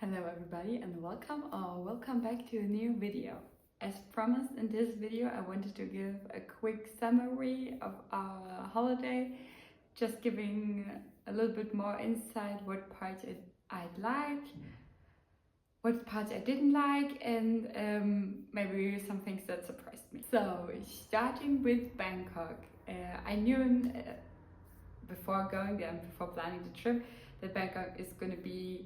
Hello everybody and welcome back to a new video. As promised, in this video I wanted to give a quick summary of our holiday, just giving a little bit more insight what parts I'd like, what parts I didn't like, and maybe some things that surprised me. So starting with Bangkok, I knew before going there and before planning the trip that Bangkok is going to be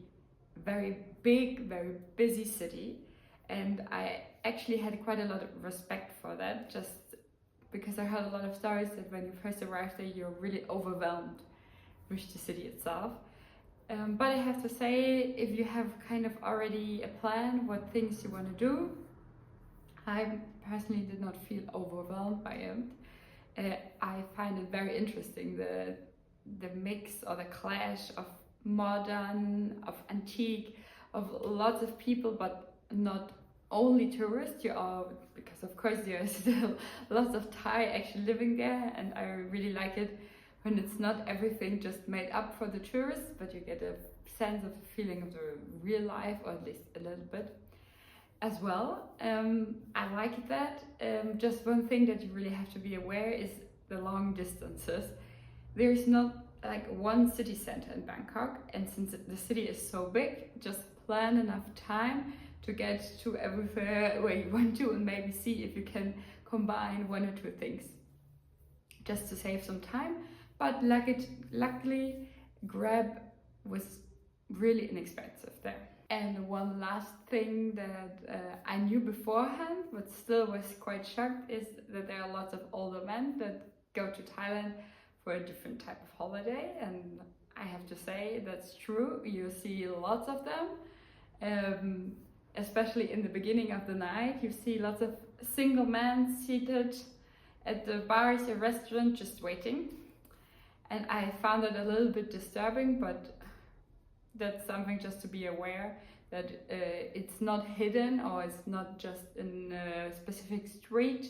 very big, very busy city, and I actually had quite a lot of respect for that, just because I heard a lot of stories that when you first arrive there you're really overwhelmed with the city itself. But I have to say, if you have kind of already a plan what things you want to do, I personally did not feel overwhelmed by it. I find it very interesting, the mix or the clash of modern, of antique, of lots of people, but not only tourists. You are, because of course there are still lots of Thai actually living there, and I really like it when it's not everything just made up for the tourists, but you get a sense of the feeling of the real life, or at least a little bit as well. I like that. Just one thing that you really have to be aware is the long distances. There's not like one city center in Bangkok, and since the city is so big, just plan enough time to get to everywhere where you want to, and maybe see if you can combine one or two things just to save some time. But luckily Grab was really inexpensive there. And one last thing that I knew beforehand but still was quite shocked is that there are lots of older men that go to Thailand for a different type of holiday, and I have to say that's true. You see lots of them, especially in the beginning of the night. You see lots of single men seated at the bars or restaurant just waiting, and I found it a little bit disturbing, but that's something just to be aware that it's not hidden, or it's not just in a specific street,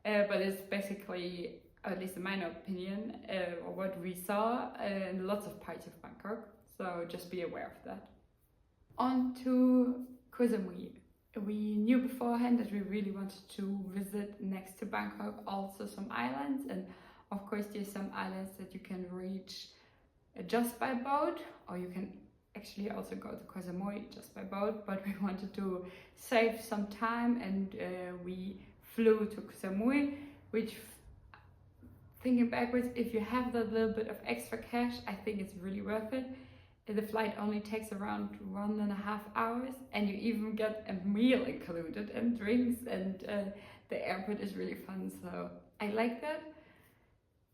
but it's basically, at least in my opinion, or what we saw in lots of parts of Bangkok. So just be aware of that. On to Koh Samui. We knew beforehand that we really wanted to visit next to Bangkok also some islands, and of course there's some islands that you can reach just by boat, or you can actually also go to Koh Samui just by boat, but we wanted to save some time, and we flew to Koh Samui, which, thinking backwards, if you have that little bit of extra cash, I think it's really worth it. The flight only takes around 1.5 hours, and you even get a meal included and drinks, and the airport is really fun, so I like that.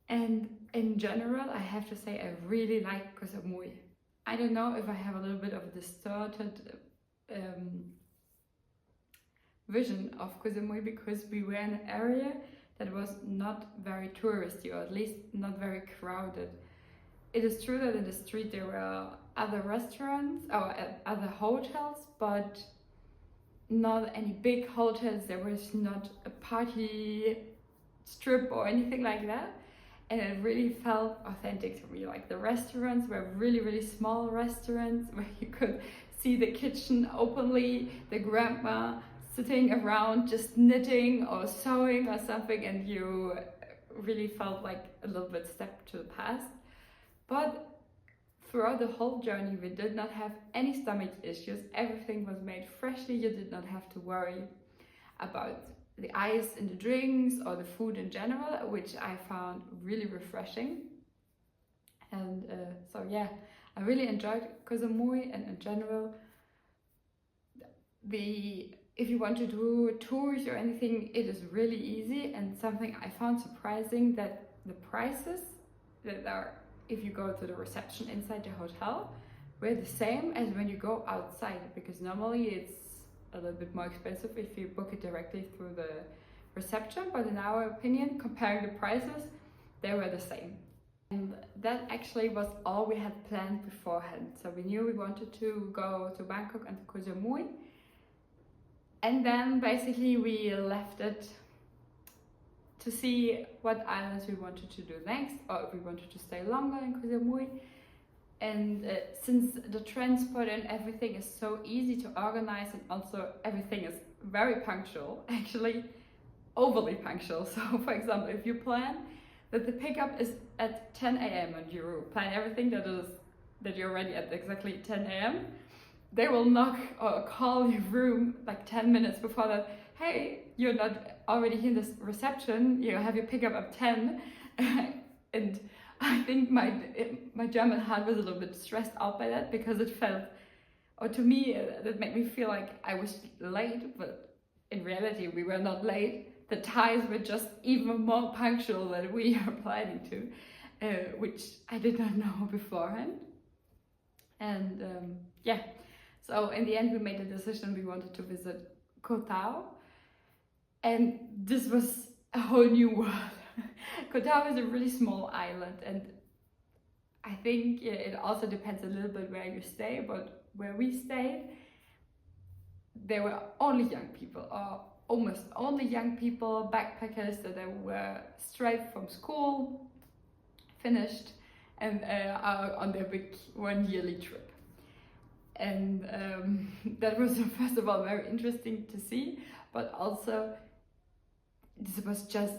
And in general, I have to say I really like Koh Samui. I don't know if I have a little bit of a distorted vision of Koh Samui, because we were in an area that was not very touristy, or at least not very crowded. It is true that in the street there were other restaurants or other hotels, but not any big hotels. There was not a party strip or anything like that, and it really felt authentic to me. Like, the restaurants were really, really small restaurants where you could see the kitchen openly, the grandma sitting around just knitting or sewing or something, and you really felt like a little bit step to the past. But throughout the whole journey we did not have any stomach issues. Everything was made freshly. You did not have to worry about the ice in the drinks or the food in general, which I found really refreshing. And so yeah, I really enjoyed Koh Samui, and in general, if you want to do tours or anything, it is really easy. And something I found surprising, that the prices that are, if you go to the reception inside the hotel, were the same as when you go outside, because normally it's a little bit more expensive if you book it directly through the reception. But in our opinion, comparing the prices, they were the same. And that actually was all we had planned beforehand. So we knew we wanted to go to Bangkok and to Koh Samui, and then basically we left it to see what islands we wanted to do next, or if we wanted to stay longer in Koh Samui. And since the transport and everything is so easy to organize, and also everything is very punctual, actually overly punctual. So for example, if you plan that the pickup is at 10 a.m. and you plan everything that you're ready at exactly 10 a.m., they will knock or call your room like 10 minutes before that. Hey, you're not already in this reception, you have your pickup at 10. And I think my German heart was a little bit stressed out by that, because it felt, or to me, that made me feel like I was late, but in reality we were not late. The Thais were just even more punctual than we are planning to, which I did not know beforehand. And yeah, so in the end we made a decision. We wanted to visit Koh Tao, and this was a whole new world. Koh Tao is a really small island, and I think it also depends a little bit where you stay, but where we stayed, there were only young people, or almost only young people, backpackers that were straight from school, finished, and are on their big 1 yearly trip. And that was first of all very interesting to see, but also this was just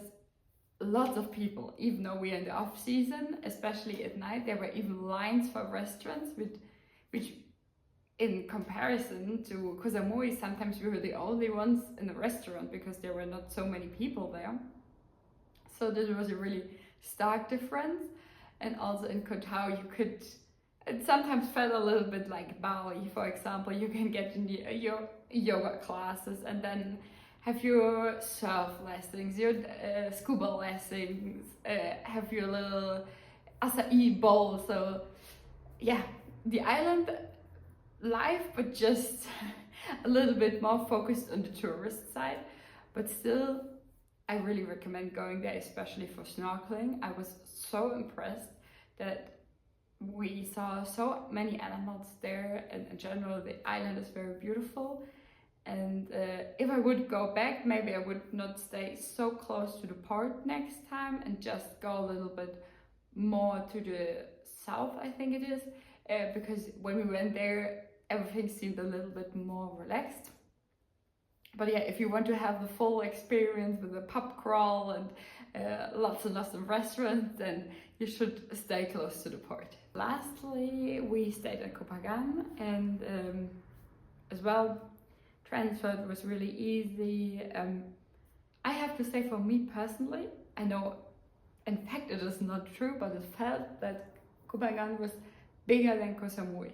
lots of people. Even though we are in the off season, especially at night, there were even lines for restaurants, which in comparison to Koh Samui, sometimes we were the only ones in the restaurant because there were not so many people there. So this was a really stark difference. And also in Koh Tao, it sometimes felt a little bit like Bali, for example. You can get in your yoga classes and then have your surf lessons, your scuba lessons, have your little acai bowl. So yeah, the island life, but just a little bit more focused on the tourist side. But still, I really recommend going there, especially for snorkeling. I was so impressed that we saw so many animals there, and in general the island is very beautiful. And if I would go back, maybe I would not stay so close to the port next time and just go a little bit more to the south, I think it is, because when we went there, everything seemed a little bit more relaxed. But yeah, if you want to have the full experience with the pub crawl and lots and lots of restaurants, then you should stay close to the port. Lastly, we stayed at Koh Phangan, and as well, transport was really easy. I have to say, for me personally, I know in fact it is not true, but it felt that Koh Phangan was bigger than Koh Samui.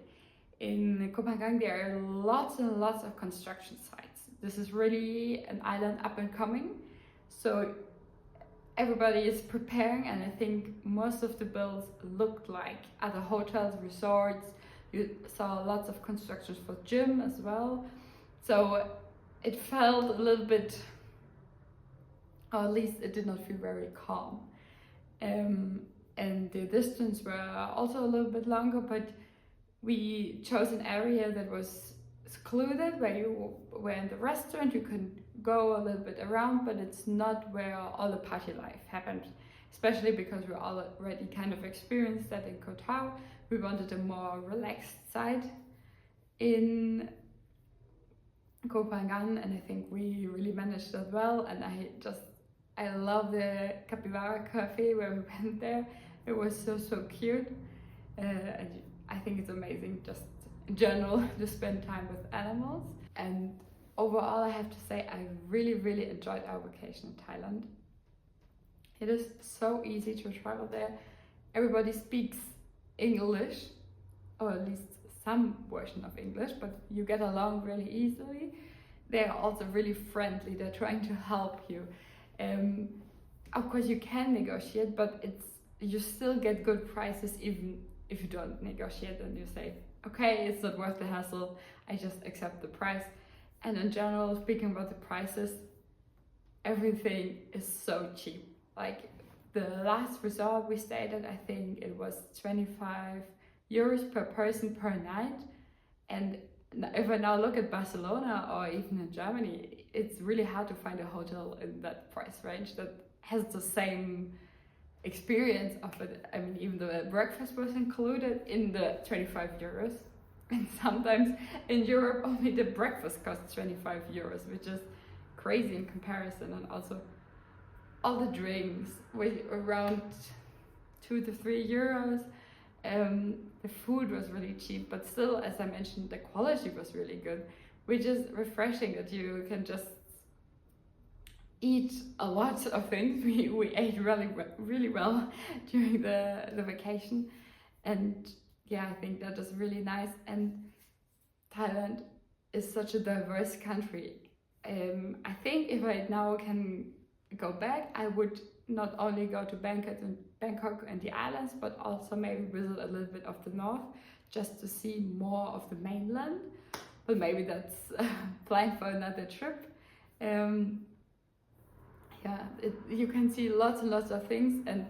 In Koh Phangan there are lots and lots of construction sites. This is really an island up and coming, so everybody is preparing, and I think most of the builds looked like other hotels, resorts. You saw lots of constructions for gym as well. So it felt a little bit, or at least it did not feel very calm. And the distance were also a little bit longer, but we chose an area that was secluded, where you were in the restaurant, you can go a little bit around, but it's not where all the party life happened, especially because we already kind of experienced that in Koh Tao. We wanted a more relaxed side in Koh Phangan, and I think we really managed that well. And I love the capybara cafe where we went there. It was so cute, and I think it's amazing just in general to spend time with animals. And overall, I have to say I really enjoyed our vacation in Thailand. It is so easy to travel there. Everybody speaks English, or at least some version of English, but you get along really easily. They're also really friendly. They're trying to help you. Of course you can negotiate, but you still get good prices even if you don't negotiate, and you say, okay, it's not worth the hassle, I just accept the price. And in general, speaking about the prices, everything is so cheap. Like the last resort we stayed at, I think it was 25 euros per person per night. And if I now look at Barcelona or even in Germany, it's really hard to find a hotel in that price range that has the same experience of it. I mean, even the breakfast was included in the 25 euros. And sometimes in Europe, only the breakfast costs 25 euros, which is crazy in comparison. And also all the drinks were around 2 to 3 euros. The food was really cheap, but still, as I mentioned, the quality was really good, which is refreshing that you can just eat a lot of things. We ate really well during the vacation, and yeah, I think that is really nice. And Thailand is such a diverse country. I think if I now can go back, I would not only go to Bangkok and the islands, but also maybe visit a little bit of the north, just to see more of the mainland. But maybe that's planned for another trip. Yeah, you can see lots and lots of things, and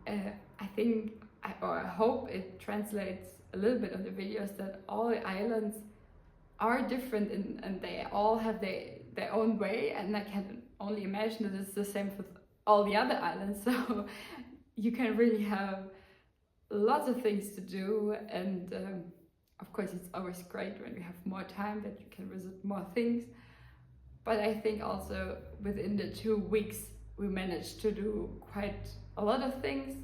I think, or I hope it translates a little bit on the videos, that all the islands are different and they all have their own way, and I can only imagine that it's the same for all the other islands. So you can really have lots of things to do, and of course it's always great when you have more time that you can visit more things. But I think also within the 2 weeks we managed to do quite a lot of things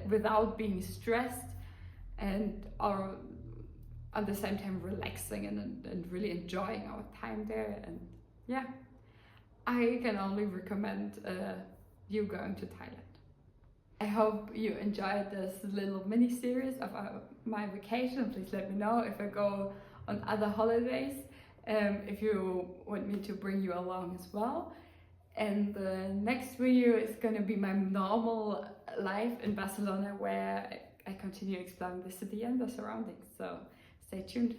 without being stressed, and at the same time relaxing and really enjoying our time there. And yeah, I can only recommend you going to Thailand. I hope you enjoyed this little mini series of my vacation. Please let me know if I go on other holidays, if you want me to bring you along as well. And the next video is going to be my normal life in Barcelona, where I continue exploring the city and the surroundings. So stay tuned.